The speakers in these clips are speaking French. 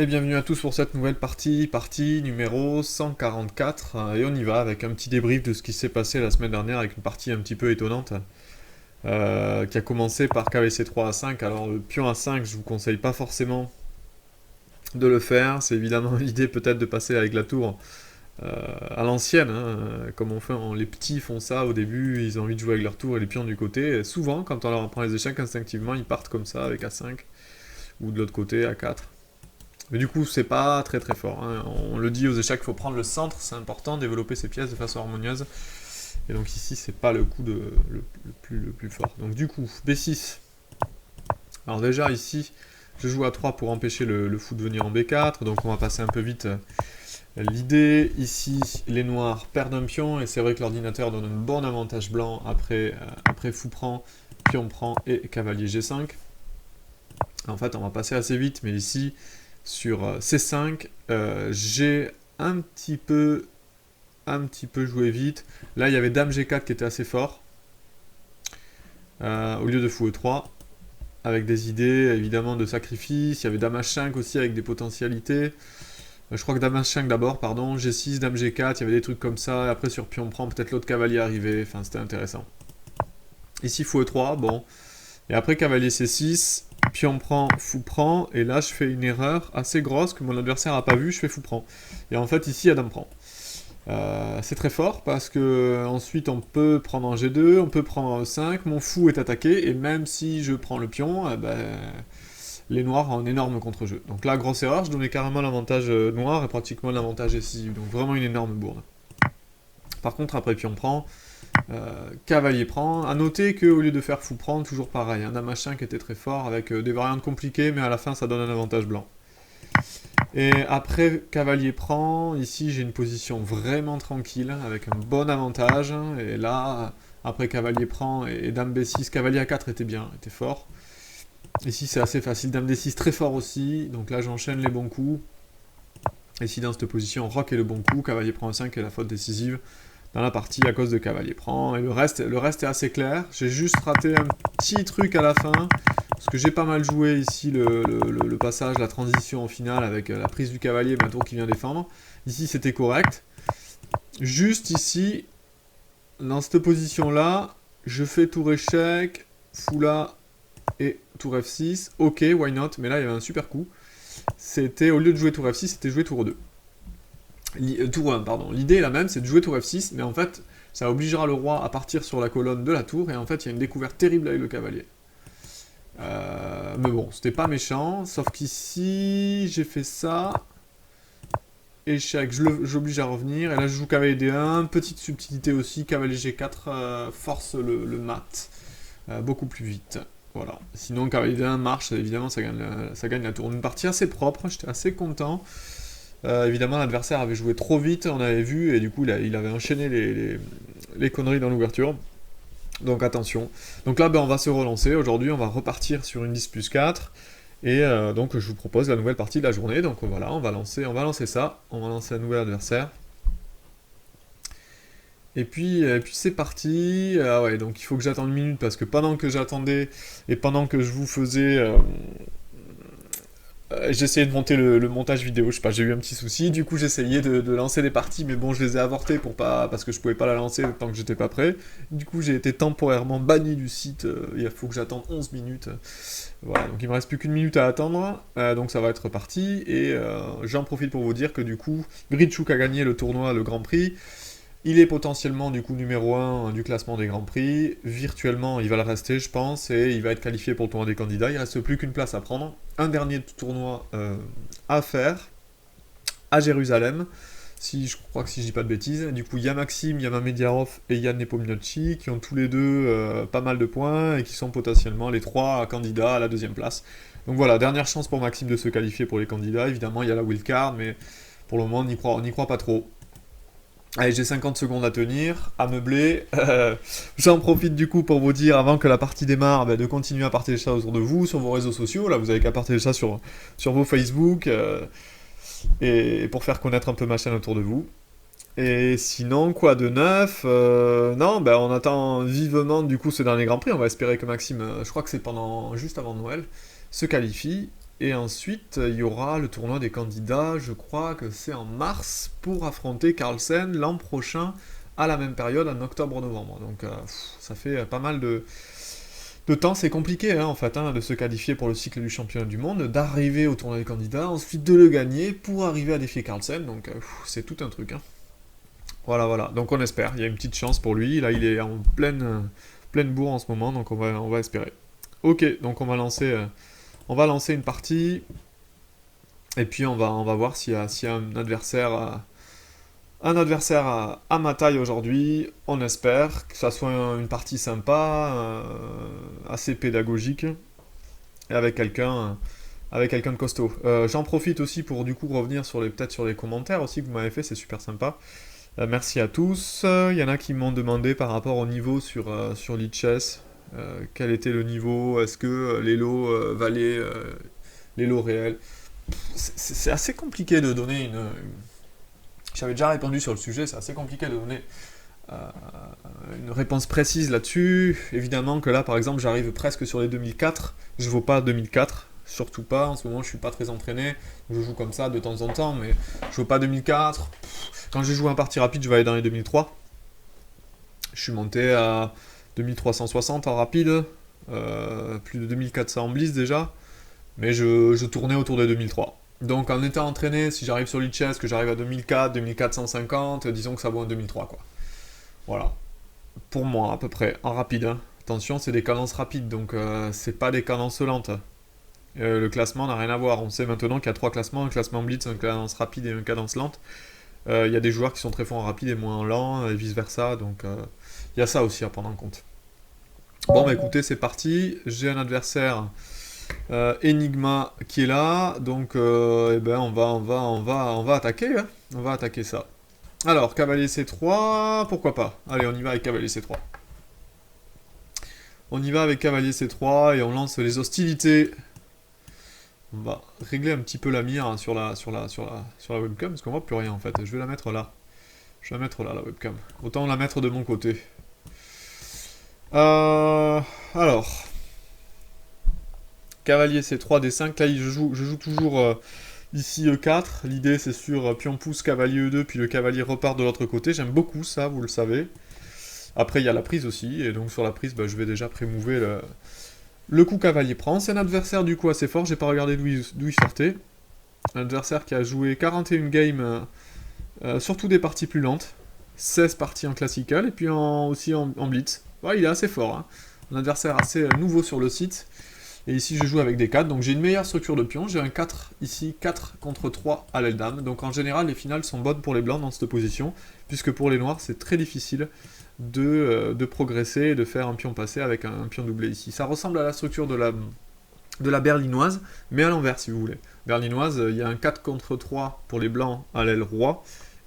Et bienvenue à tous pour cette nouvelle partie numéro 144. Et on y va avec un petit débrief de ce qui s'est passé la semaine dernière avec une partie un petit peu étonnante qui a commencé par KVC 3 à 5. Alors le pion à 5, je vous conseille pas forcément de le faire. C'est évidemment l'idée peut-être de passer avec la tour à l'ancienne, hein, comme les petits font ça au début, ils ont envie de jouer avec leur tour et les pions du côté. Et souvent, quand on leur apprend les échecs, instinctivement, ils partent comme ça avec A5 ou de l'autre côté A4. Mais du coup, c'est pas très très fort, hein. On le dit aux échecs, il faut prendre le centre, c'est important, développer ses pièces de façon harmonieuse. Et donc ici, c'est pas le coup le plus fort. Donc du coup, B6. Alors déjà ici, je joue à 3 pour empêcher le fou de venir en B4, donc on va passer un peu vite. L'idée, ici, les noirs perdent un pion, et c'est vrai que l'ordinateur donne un bon avantage blanc après fou prend, pion prend et cavalier G5. En fait, on va passer assez vite, mais ici, sur C5, j'ai un petit peu joué vite. Là, il y avait Dame G4 qui était assez fort, au lieu de Fou E3, avec des idées évidemment de sacrifice. Il y avait Dame H5 aussi avec des potentialités. Je crois que Dame H5 d'abord, pardon, G6, Dame G4, il y avait des trucs comme ça. Et après sur Pion prend, peut-être l'autre cavalier arrivé. Enfin, c'était intéressant. Ici Fou E3, bon. Et après cavalier C6, pion prend, fou prend, et là je fais une erreur assez grosse que mon adversaire n'a pas vue, je fais fou prend. Et en fait ici, dame prend. C'est très fort parce que ensuite on peut prendre en G2, on peut prendre en E5, mon fou est attaqué, et même si je prends le pion, les noirs ont un énorme contre-jeu. Donc là, grosse erreur, je donnais carrément l'avantage noir et pratiquement l'avantage décisif, donc vraiment une énorme bourde. Par contre, après pion prend, cavalier prend. A noter qu'au lieu de faire fou prend, toujours pareil, un dame H5 était très fort avec des variantes compliquées, mais à la fin ça donne un avantage blanc. Et après cavalier prend, ici j'ai une position vraiment tranquille avec un bon avantage. Et là, après cavalier prend et dame B6, cavalier A4 était bien, était fort. Ici c'est assez facile, dame D6 très fort aussi, donc là j'enchaîne les bons coups. Ici dans cette position, roc est le bon coup, cavalier prend 5 est la faute décisive dans la partie à cause de cavalier prend, et le reste est assez clair. J'ai juste raté un petit truc à la fin, parce que j'ai pas mal joué ici le passage, la transition en finale, avec la prise du cavalier, ma tour qui vient défendre. Ici c'était correct. Juste ici, dans cette position-là, je fais tour échec, fou là, et tour F6, ok, why not, mais là il y avait un super coup. C'était, au lieu de jouer tour F6, c'était jouer tour 2. Tour 1, pardon. L'idée est la même, c'est de jouer tour F6, mais en fait, ça obligera le roi à partir sur la colonne de la tour, et en fait, il y a une découverte terrible avec le cavalier. Mais bon, c'était pas méchant, sauf qu'ici, j'ai fait ça. Échec, j'oblige à revenir, et là je joue cavalier D1, petite subtilité aussi, cavalier G4 force le mat beaucoup plus vite. Voilà. Sinon, cavalier D1 marche, évidemment, ça gagne la tour. Une partie assez propre, j'étais assez content. Évidemment, l'adversaire avait joué trop vite, on avait vu, et du coup, il avait enchaîné les conneries dans l'ouverture. Donc attention. Donc là, on va se relancer. Aujourd'hui, on va repartir sur une 10 plus 4. Et donc, je vous propose la nouvelle partie de la journée. Donc voilà, on va lancer ça. On va lancer un nouvel adversaire. Et puis c'est parti. Ah ouais, donc il faut que j'attende une minute parce que pendant que j'attendais et pendant que je vous faisais j'essayais de monter le montage vidéo, je sais pas, j'ai eu un petit souci, du coup j'essayais de lancer des parties, mais bon, je les ai avortées parce que je pouvais pas la lancer tant que j'étais pas prêt. Du coup, j'ai été temporairement banni du site, il faut que j'attende 11 minutes. Voilà, donc il me reste plus qu'une minute à attendre, donc ça va être parti, et j'en profite pour vous dire que du coup, Gritchouk a gagné le tournoi, le Grand Prix. Il est potentiellement du coup numéro 1 du classement des Grands Prix. Virtuellement, il va le rester, je pense, et il va être qualifié pour le tournoi des candidats. Il ne reste plus qu'une place à prendre. Un dernier tournoi à faire à Jérusalem. Je crois que si je dis pas de bêtises. Du coup, il y a Maxime, il y a Mamediarov et Yann Nepomniachtchi qui ont tous les deux pas mal de points et qui sont potentiellement les 3 candidats à la deuxième place. Donc voilà, dernière chance pour Maxime de se qualifier pour les candidats. Évidemment, il y a la wildcard, mais pour le moment, on n'y croit pas trop. Allez, j'ai 50 secondes à tenir, à meubler. J'en profite du coup pour vous dire, avant que la partie démarre, de continuer à partager ça autour de vous, sur vos réseaux sociaux. Là, vous avez qu'à partager ça sur vos Facebook, et pour faire connaître un peu ma chaîne autour de vous. Et sinon, quoi de neuf Non, on attend vivement du coup ce dernier Grand Prix. On va espérer que Maxime, je crois que c'est juste avant Noël, se qualifie. Et ensuite, il y aura le tournoi des candidats, je crois que c'est en mars, pour affronter Carlsen l'an prochain, à la même période, en octobre-novembre. Donc ça fait pas mal de temps. C'est compliqué, hein, en fait, hein, de se qualifier pour le cycle du championnat du monde, d'arriver au tournoi des candidats, ensuite de le gagner, pour arriver à défier Carlsen. Donc c'est tout un truc, hein. Voilà, voilà. Donc on espère. Il y a une petite chance pour lui. Là, il est en pleine bourre en ce moment, donc on va espérer. Ok, donc on va lancer une partie. Et puis on va voir s'il y a un adversaire à ma taille aujourd'hui. On espère que ça soit une partie sympa, assez pédagogique, et avec quelqu'un de costaud. J'en profite aussi pour du coup revenir peut-être sur les commentaires aussi que vous m'avez fait, c'est super sympa. Merci à tous. Il y en a qui m'ont demandé par rapport au niveau sur Lichess, quel était le niveau, est-ce que les lots valaient les lots réels. C'est assez compliqué de donner J'avais déjà répondu sur le sujet, c'est assez compliqué de donner euh, une réponse précise là-dessus. Évidemment que là, par exemple, j'arrive presque sur les 2004. Je ne vaux pas 2004, surtout pas. En ce moment, je suis pas très entraîné. Je joue comme ça de temps en temps, mais je vaux pas 2004. Quand j'ai joué en partie rapide, je vais aller dans les 2003. Je suis monté à 2360 en rapide, plus de 2400 en bliss déjà, mais je tournais autour de 2003. Donc en étant entraîné, si j'arrive sur Lichess, que j'arrive à 2004, 2450, disons que ça vaut un 2003 quoi. Voilà. Pour moi à peu près, en rapide, hein. Attention, c'est des cadences rapides, donc c'est pas des cadences lentes. Le classement n'a rien à voir. On sait maintenant qu'il y a trois classements, un classement blitz, un cadence rapide et une cadence lente. Il y a des joueurs qui sont très forts en rapide et moins en lent, et vice versa, donc il y a ça aussi à prendre en compte. Bon bah écoutez, c'est parti, j'ai un adversaire Enigma qui est là, donc eh ben on va attaquer, hein. On va attaquer ça. Alors, cavalier C3, pourquoi pas. Allez, on y va avec cavalier C3. On y va avec cavalier C3 et on lance les hostilités. On va régler un petit peu la mire, hein, sur la webcam, parce qu'on voit plus rien en fait. Je vais la mettre là. Je vais la mettre là, la webcam. Autant la mettre de mon côté. Alors, cavalier C3, D5. Là, je joue toujours ici E4. L'idée, c'est sur pion pousse, cavalier E2, puis le cavalier repart de l'autre côté. J'aime beaucoup ça, vous le savez. Après, il y a la prise aussi, et donc sur la prise, bah, je vais déjà prémouver le coup cavalier prend. C'est un adversaire du coup assez fort, j'ai pas regardé d'où il sortait. Un adversaire qui a joué 41 games, surtout des parties plus lentes. 16 parties en classical, et puis aussi en blitz. Ouais, il est assez fort, hein. Un adversaire assez nouveau sur le site. Et ici, je joue avec des 4, donc j'ai une meilleure structure de pion. J'ai un 4 ici, 4 contre 3 à l'aile dame. Donc en général, les finales sont bonnes pour les blancs dans cette position, puisque pour les noirs, c'est très difficile de progresser et de faire un pion passé avec un pion doublé ici. Ça ressemble à la structure de la berlinoise, mais à l'envers si vous voulez. Berlinoise, il y a un 4 contre 3 pour les blancs à l'aile roi,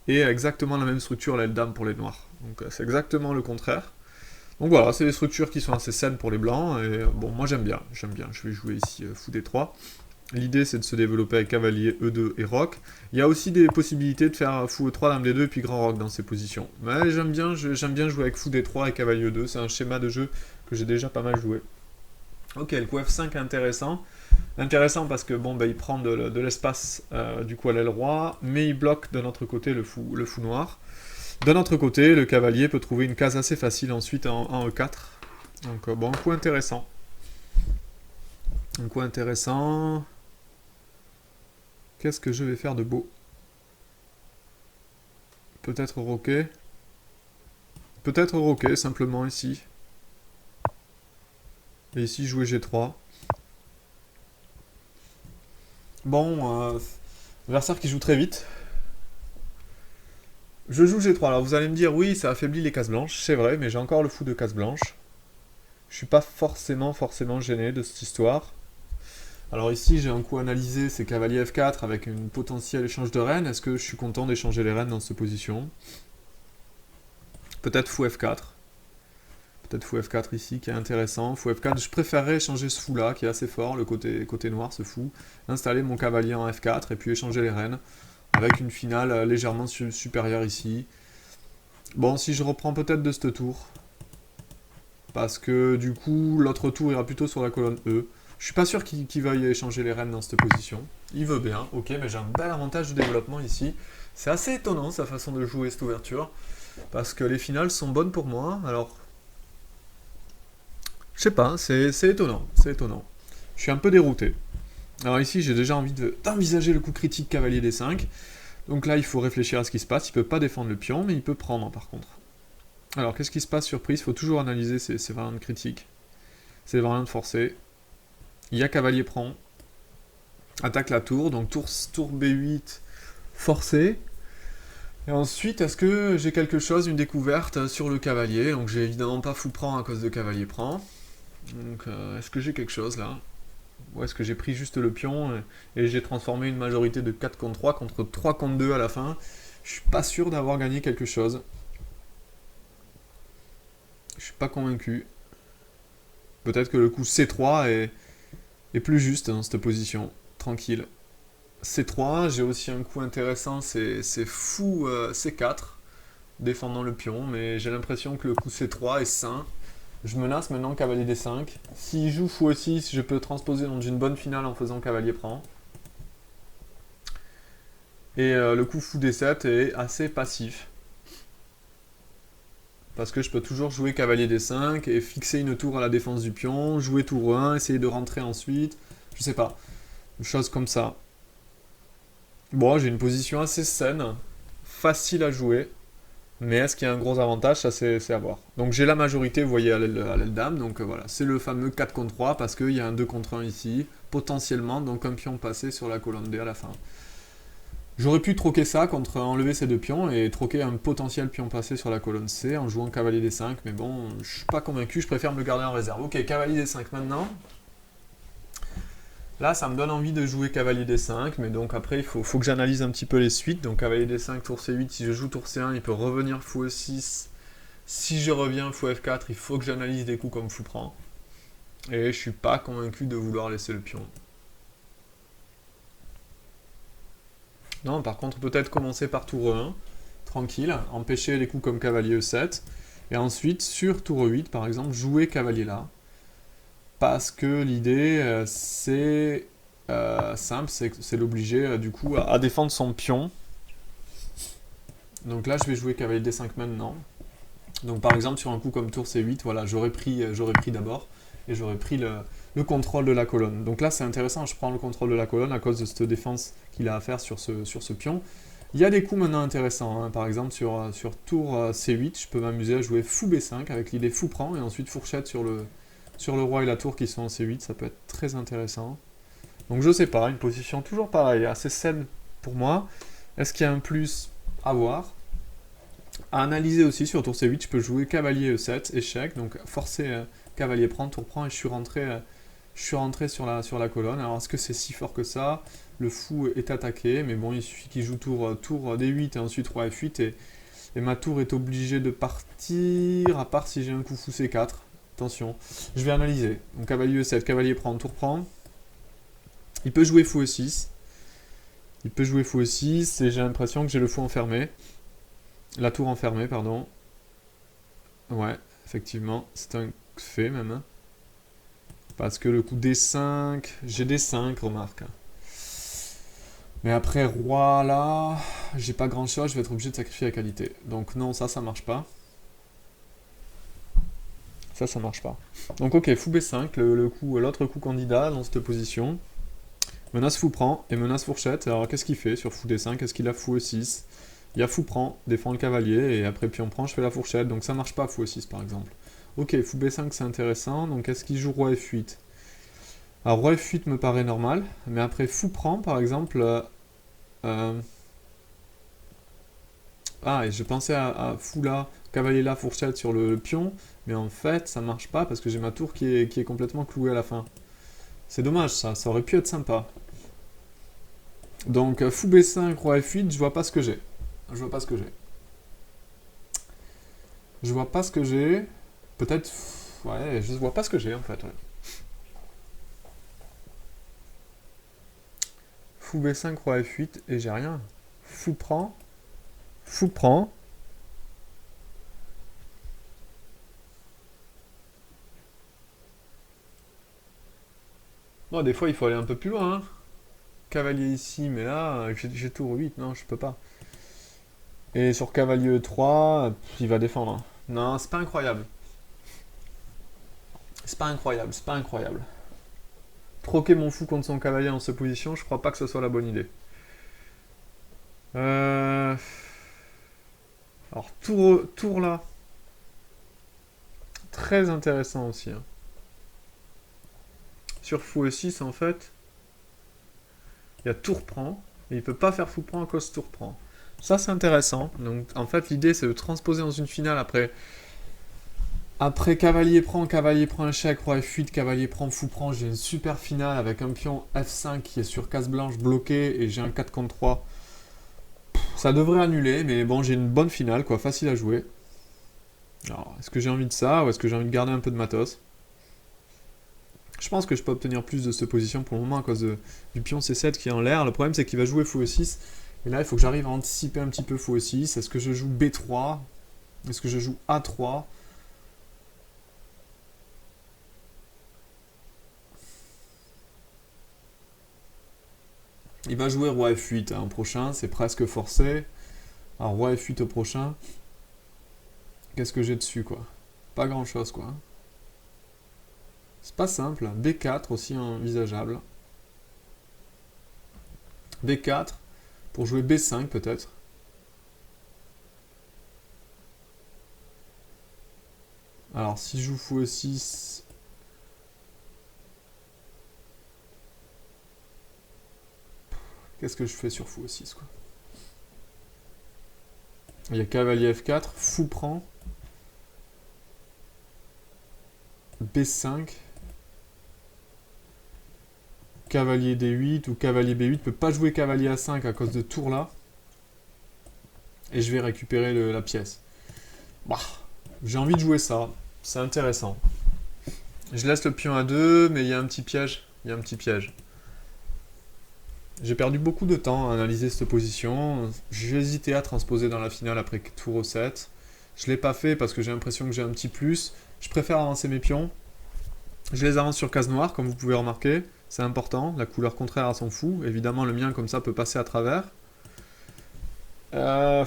et exactement la même structure à l'aile dame pour les noirs. Donc c'est exactement le contraire. Donc voilà, c'est des structures qui sont assez saines pour les blancs, et bon, moi j'aime bien, je vais jouer ici fou D3. L'idée c'est de se développer avec cavalier E2 et roc. Il y a aussi des possibilités de faire fou E3, dame D2 et puis grand roc dans ces positions. Mais j'aime bien jouer avec fou D3 et cavalier E2, c'est un schéma de jeu que j'ai déjà pas mal joué. Ok, le coup F5 est intéressant. Intéressant parce que bon, bah, il prend de l'espace du coup à l'aile roi, mais il bloque d'un autre côté le fou noir. D'un autre côté, le cavalier peut trouver une case assez facile ensuite en E4. Donc bon, un coup intéressant. Un coup intéressant. Qu'est-ce que je vais faire de beau? Peut-être roquer. Peut-être roquer simplement ici. Et ici jouer G3. Bon, adversaire qui joue très vite. Je joue G3. Alors vous allez me dire, oui, ça affaiblit les cases blanches. C'est vrai, mais j'ai encore le fou de cases blanches. Je suis pas forcément gêné de cette histoire. Alors ici, j'ai un coup analysé, c'est cavalier F4 avec une potentielle échange de reines. Est-ce que je suis content d'échanger les reines dans cette position? Peut-être fou F4. Peut-être fou F4 ici, qui est intéressant. Fou F4, je préférerais échanger ce fou-là, qui est assez fort, le côté noir, ce fou. Installer mon cavalier en F4 et puis échanger les reines, avec une finale légèrement supérieure ici. Bon, si je reprends peut-être de ce tour, parce que du coup, l'autre tour ira plutôt sur la colonne E. Je suis pas sûr qu'il veuille échanger les reines dans cette position. Il veut bien, ok, mais j'ai un bel avantage de développement ici. C'est assez étonnant sa façon de jouer cette ouverture, parce que les finales sont bonnes pour moi. Alors, je sais pas, c'est étonnant, c'est étonnant. Je suis un peu dérouté. Alors ici, j'ai déjà envie d'envisager le coup critique cavalier D5. Donc là, il faut réfléchir à ce qui se passe. Il peut pas défendre le pion, mais il peut prendre par contre. Alors, qu'est-ce qui se passe surprise? Il faut toujours analyser ces variantes critiques. Ces variantes forcées. Il y a cavalier prend. Attaque la tour. Donc tour B8 forcé. Et ensuite, est-ce que j'ai quelque chose, une découverte sur le cavalier? Donc j'ai évidemment pas fou prend à cause de cavalier prend. Donc est-ce que j'ai quelque chose là? Ou est-ce que j'ai pris juste le pion et j'ai transformé une majorité de 4 contre 3 contre 3 contre 2 à la fin? Je suis pas sûr d'avoir gagné quelque chose. Je suis pas convaincu. Peut-être que le coup C3 est plus juste dans cette position. Tranquille. C3, j'ai aussi un coup intéressant, c'est fou C4, défendant le pion, mais j'ai l'impression que le coup C3 est sain. Je menace maintenant cavalier D5. S'il joue fou E6, je peux transposer dans une bonne finale en faisant cavalier prend. Et le coup fou D7 est assez passif. Parce que je peux toujours jouer cavalier D5 et fixer une tour à la défense du pion, jouer tour 1, essayer de rentrer ensuite. Je sais pas. Une chose comme ça. Bon, j'ai une position assez saine, facile à jouer. Mais est-ce qu'il y a un gros avantage? Ça, c'est à voir. Donc j'ai la majorité, vous voyez, à l'aile dame. Donc voilà, c'est le fameux 4 contre 3 parce qu'il y a un 2 contre 1 ici, potentiellement, donc un pion passé sur la colonne D à la fin. J'aurais pu troquer ça contre enlever ces deux pions et troquer un potentiel pion passé sur la colonne C en jouant cavalier D5, mais bon, je suis pas convaincu, je préfère me le garder en réserve. Ok, cavalier D5 maintenant. Là, ça me donne envie de jouer cavalier D5, mais donc après, il faut que j'analyse un petit peu les suites. Donc cavalier D5, tour C8, si je joue tour C1, il peut revenir fou E6. Si je reviens fou F4, il faut que j'analyse des coups comme fou prend. Et je suis pas convaincu de vouloir laisser le pion. Non, par contre, peut-être commencer par tour E1, tranquille, empêcher les coups comme cavalier E7, et ensuite, sur tour E8, par exemple, jouer cavalier là. Parce que l'idée, c'est simple, c'est l'obliger, du coup, à défendre son pion. Donc là, je vais jouer cavalier D5 maintenant. Donc par exemple, sur un coup comme tour C8, voilà, j'aurais pris d'abord, et j'aurais pris le contrôle de la colonne. Donc là, c'est intéressant, je prends le contrôle de la colonne à cause de cette défense qu'il a à faire sur ce pion. Il y a des coups maintenant intéressants, hein. Par exemple sur tour C8, je peux m'amuser à jouer fou B5 avec l'idée fou prend, et ensuite fourchette sur le roi et la tour qui sont en C8, ça peut être très intéressant. Donc je sais pas, une position toujours pareille, assez saine pour moi. Est-ce qu'il y a un plus à voir? À analyser aussi sur tour C8, je peux jouer cavalier E7, échec, donc forcer cavalier prend, tour prend, et je suis rentré sur la colonne. Alors est-ce que c'est si fort que ça? Le fou est attaqué, mais bon, il suffit qu'il joue tour D8 et ensuite roi F8, et ma tour est obligée de partir, à part si j'ai un coup fou C4. Attention, je vais analyser. Donc cavalier E7, cavalier prend, tour prend. Il peut jouer fou E6. Il peut jouer fou E6, et j'ai l'impression que j'ai le fou enfermé. La tour enfermée, pardon. Ouais, effectivement, c'est un fait même. Hein. Parce que le coup D5, j'ai D5, remarque. Mais après, roi là, j'ai pas grand chose, je vais être obligé de sacrifier la qualité. Donc non, ça marche pas. Ça marche pas. Donc ok, fou B5, l'autre coup candidat dans cette position. Menace fou prend et menace fourchette. Alors qu'est-ce qu'il fait sur fou D5? Est-ce qu'il a fou E6? Il y a fou prend, défend le cavalier, et après pion prend, je fais la fourchette. Donc ça marche pas fou E6 par exemple. Ok, fou B5 c'est intéressant. Donc est-ce qu'il joue roi F8? Alors roi F8 me paraît normal, mais après fou prend par exemple... Ah, et je pensais à fou là, cavalier là, fourchette sur le pion, mais en fait ça marche pas parce que j'ai ma tour qui est complètement clouée à la fin. C'est dommage ça aurait pu être sympa. Donc fou B5, roi F8, je vois pas ce que j'ai. Je vois pas ce que j'ai. Je vois pas ce que j'ai. Peut-être... Ouais, je vois pas ce que j'ai en fait. Ouais. Fou B5, roi F8, et j'ai rien. Fou prend. Fou prend. Bon, des fois, il faut aller un peu plus loin, hein. Cavalier ici, mais là, j'ai tour 8, non, je peux pas. Et sur cavalier E3, il va défendre, hein. Non, c'est pas incroyable. C'est pas incroyable, c'est pas incroyable. Troquer mon fou contre son cavalier en cette position, je crois pas que ce soit la bonne idée. Euh... Alors, tour là. Très intéressant aussi, hein. Sur fou E6, en fait, il y a tour prend, et il peut pas faire fou prend à cause tour prend. Ça, c'est intéressant. Donc, en fait, l'idée, c'est de transposer dans une finale après cavalier prend échec, roi F8, cavalier prend, fou prend. J'ai une super finale avec un pion F5 qui est sur case blanche bloqué et j'ai un 4 contre 3. Ça devrait annuler, mais bon, j'ai une bonne finale, quoi, facile à jouer. Alors, est-ce que j'ai envie de ça ou est-ce que j'ai envie de garder un peu de matos? Je pense que je peux obtenir plus de cette position pour le moment à cause du pion C7 qui est en l'air. Le problème, c'est qu'il va jouer fou E6. Et là, il faut que j'arrive à anticiper un petit peu fou E6. Est-ce que je joue B3? Est-ce que je joue A3? Il va jouer roi F8 hein, au prochain, c'est presque forcé. Alors roi F8 au prochain. Qu'est-ce que j'ai dessus, quoi? Pas grand-chose, quoi. C'est pas simple. B4 aussi envisageable. B4 pour jouer B5 peut-être. Alors si je joue fou E6... Qu'est-ce que je fais sur fou E6, quoi? Il y a cavalier F4, fou prend. B5. Cavalier D8 ou cavalier B8. Peut pas jouer cavalier A5 à cause de tour là. Et je vais récupérer la pièce. Bah, j'ai envie de jouer ça. C'est intéressant. Je laisse le pion à 2, mais il y a un petit piège. Il y a un petit piège. J'ai perdu beaucoup de temps à analyser cette position. J'ai hésité à transposer dans la finale après tour au 7. Je ne l'ai pas fait parce que j'ai l'impression que j'ai un petit plus. Je préfère avancer mes pions. Je les avance sur case noire, comme vous pouvez remarquer. C'est important. La couleur contraire à son fou. Évidemment, le mien, comme ça, peut passer à travers. Pas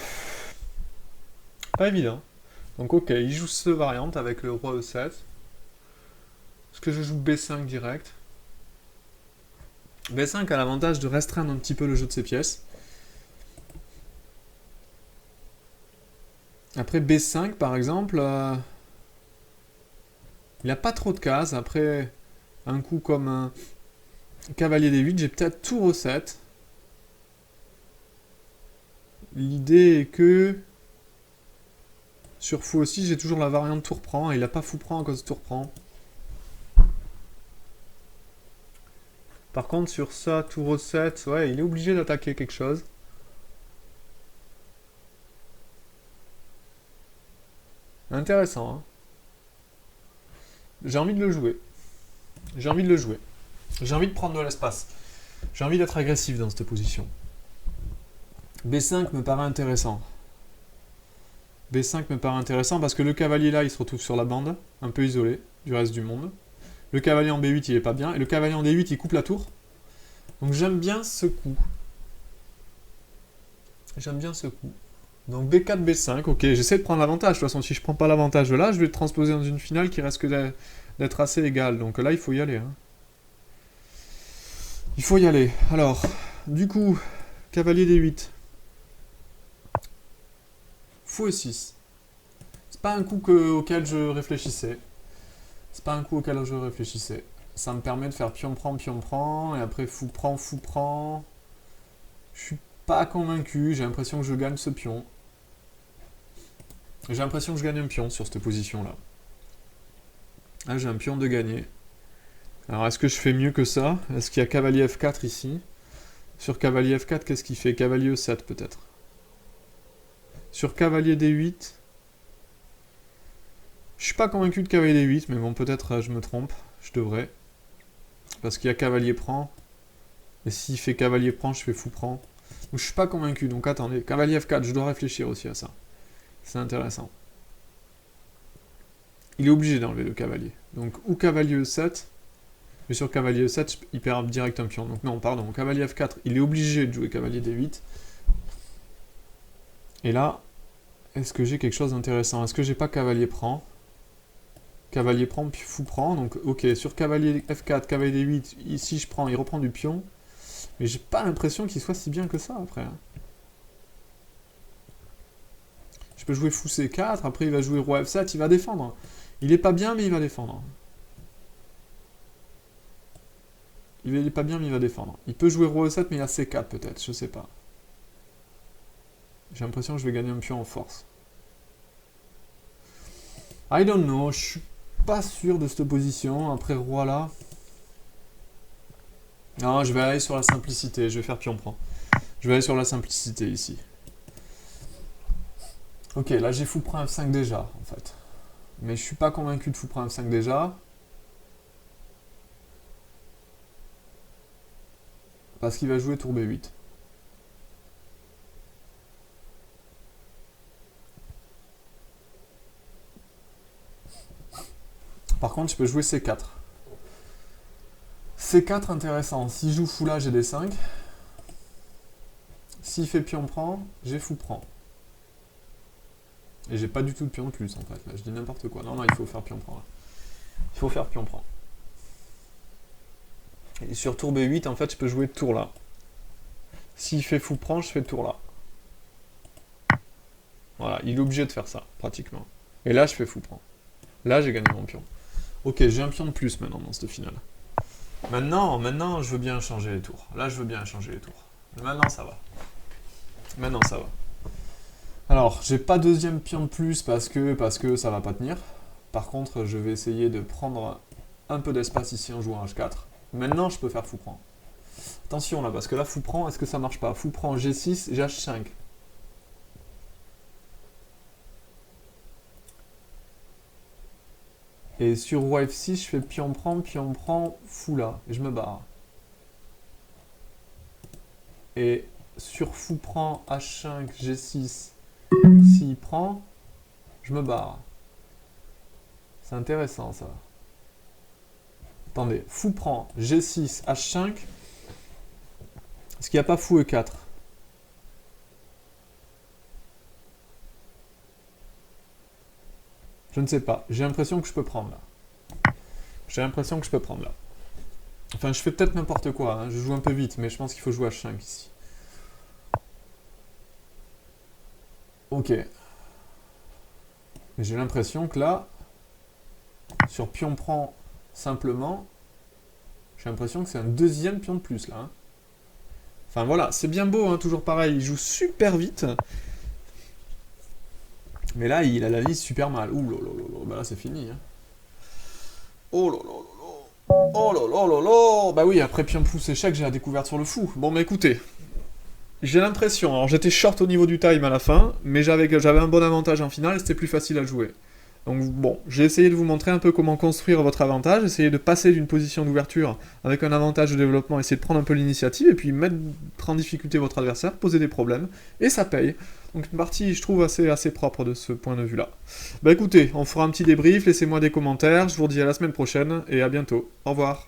évident. Donc, ok, il joue cette variante avec le roi E7. Est-ce que je joue B5 direct? B5 a l'avantage de restreindre un petit peu le jeu de ses pièces. Après B5 par exemple, il n'a pas trop de cases. Après un coup comme un cavalier D8, j'ai peut-être tour E7. L'idée est que sur fou aussi, j'ai toujours la variante tour prend. Et il n'a pas fou prend à cause de tour prend. Par contre, sur ça, tour E7, ouais, il est obligé d'attaquer quelque chose. Intéressant, hein. J'ai envie de le jouer. J'ai envie de le jouer. J'ai envie de prendre de l'espace. J'ai envie d'être agressif dans cette position. B5 me paraît intéressant. B5 me paraît intéressant parce que le cavalier là, il se retrouve sur la bande, un peu isolé du reste du monde. Le cavalier en B8, il est pas bien. Et le cavalier en D8, il coupe la tour. Donc j'aime bien ce coup. J'aime bien ce coup. Donc B4, B5, ok, j'essaie de prendre l'avantage. De toute façon, si je prends pas l'avantage de là, je vais le transposer dans une finale qui risque d'être assez égale. Donc là, il faut y aller, hein. Il faut y aller. Alors, du coup, cavalier D8. Fou E6. C'est pas un coup auquel je réfléchissais. C'est pas un coup auquel je réfléchissais. Ça me permet de faire pion prend, et après fou prend. Je suis pas convaincu, j'ai l'impression que je gagne ce pion. J'ai l'impression que je gagne un pion sur cette position-là. Là, j'ai un pion de gagner. Alors, est-ce que je fais mieux que ça? Est-ce qu'il y a cavalier F4 ici? Sur cavalier F4, qu'est-ce qu'il fait? Cavalier E7 peut-être. Sur cavalier D8, je suis pas convaincu de cavalier D8, mais bon, peut-être je me trompe. Je devrais. Parce qu'il y a cavalier prend. Et s'il fait cavalier prend, je fais fou prend. Donc je suis pas convaincu. Donc attendez, cavalier F4, je dois réfléchir aussi à ça. C'est intéressant. Il est obligé d'enlever le cavalier. Donc ou cavalier E7, Mais sur cavalier E7, il perd direct un pion. Donc non, pardon, cavalier F4, il est obligé de jouer cavalier D8. Et là, est-ce que j'ai quelque chose d'intéressant? Est-ce que j'ai pas cavalier prend? Cavalier prend, puis fou prend. Donc ok, sur cavalier F4, cavalier D8, ici je prends, il reprend du pion. Mais j'ai pas l'impression qu'il soit si bien que ça après. Je peux jouer fou C4, après il va jouer roi F7, il va défendre. Il est pas bien, mais il va défendre. Il est pas bien, mais il va défendre. Il peut jouer roi E7, mais il a C4 peut-être, je sais pas. J'ai l'impression que je vais gagner un pion en force. I don't know, je suis pas sûr de cette position. Après roi là. Non, je vais aller sur la simplicité, je vais faire pion prend. Je vais aller sur la simplicité ici. Ok, là j'ai fou prend F5 déjà, en fait. Mais je suis pas convaincu de fou prend F5 déjà. Parce qu'il va jouer tour B8. Par contre, je peux jouer C4. C4 intéressant. S'il joue fou là, j'ai D5. S'il fait pion prend, j'ai fou prend. Et j'ai pas du tout de pion de plus en fait. Là, je dis n'importe quoi. Non, non, il faut faire pion prend là. Il faut faire pion prend. Et sur tour B8, en fait, je peux jouer tour là. S'il fait fou prend, je fais tour là. Voilà, il est obligé de faire ça, pratiquement. Et là, je fais fou prend. Là, j'ai gagné mon pion. Ok, j'ai un pion de plus maintenant dans cette finale. Maintenant, je veux bien changer les tours. Là, je veux bien changer les tours. Maintenant, ça va. Maintenant, ça va. Alors, j'ai pas deuxième pion de plus parce que ça va pas tenir. Par contre, je vais essayer de prendre un peu d'espace ici en jouant H4. Maintenant, je peux faire fou prend. Attention là, parce que là, fou prend, est-ce que ça marche pas? Fou prend G6, H5. Et sur roi F6, je fais pion prend, fou là. Et je me barre. Et sur fou prend H5, G6, s'il prend, je me barre. C'est intéressant ça. Attendez, fou prend G6, H5. Est-ce qu'il n'y a pas fou E4? Je ne sais pas. J'ai l'impression que je peux prendre là. J'ai l'impression que je peux prendre là. Enfin, je fais peut-être n'importe quoi. Hein. Je joue un peu vite, mais je pense qu'il faut jouer H5 ici. Ok. Mais j'ai l'impression que là, sur pion prend simplement, j'ai l'impression que c'est un deuxième pion de plus là. Hein. Enfin voilà, c'est bien beau, hein, toujours pareil. Il joue super vite. Mais là, il a la liste super mal. Ouh là là là, bah là c'est fini. Hein. Oh là là là là. Oh là là là là. Bah oui, après pion pouce échec, j'ai la découverte sur le fou. Bon, mais écoutez. J'ai l'impression, alors j'étais short au niveau du time à la fin, mais j'avais un bon avantage en finale, c'était plus facile à jouer. Donc bon, j'ai essayé de vous montrer un peu comment construire votre avantage, essayer de passer d'une position d'ouverture avec un avantage de développement, essayer de prendre un peu l'initiative, et puis mettre en difficulté votre adversaire, poser des problèmes, et ça paye. Donc une partie, je trouve, assez propre de ce point de vue-là. Bah écoutez, on fera un petit débrief, laissez-moi des commentaires, je vous dis à la semaine prochaine, et à bientôt. Au revoir.